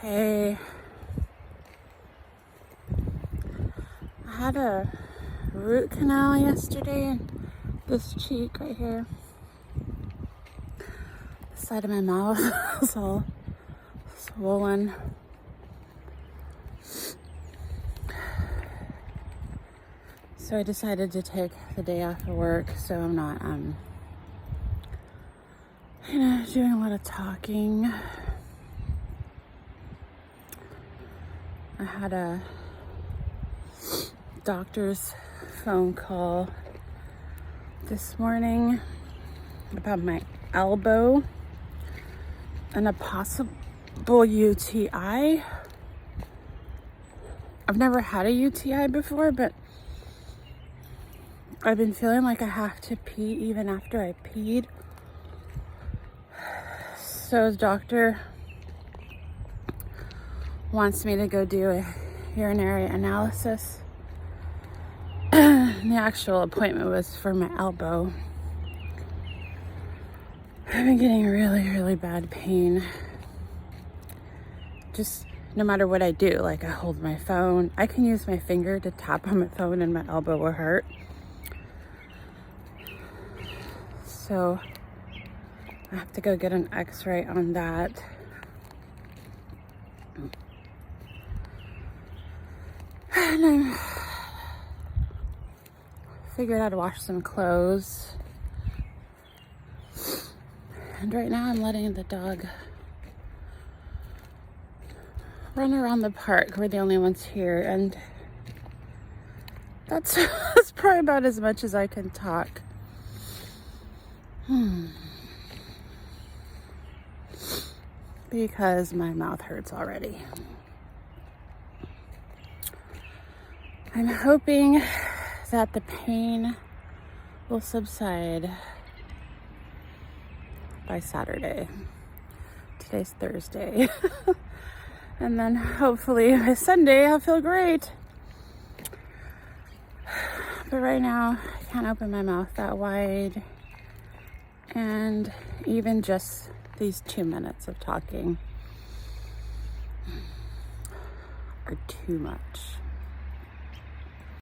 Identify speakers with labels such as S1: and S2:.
S1: Hey, I had a root canal yesterday and this cheek right here, the side of my mouth is all swollen. So I decided to take the day off of work so I'm not doing a lot of talking. I had a doctor's phone call this morning about my elbow and a possible UTI. I've never had a UTI before, but I've been feeling like I have to pee even after I peed. So the doctor wants me to go do a urinary analysis. The actual appointment was for my elbow. I've been getting really bad pain. Just no matter what I do, like I hold my phone. I can use my finger to tap on my phone and my elbow will hurt. So I have to go get an x-ray on that. And I figured out to wash some clothes. And right now I'm letting the dog run around the park. We're the only ones here, and that's probably about as much as I can talk. Because my mouth hurts already. I'm hoping that the pain will subside by Saturday. Today's Thursday. And then hopefully by Sunday I'll feel great. But right now I can't open my mouth that wide. And even just these 2 minutes of talking are too much.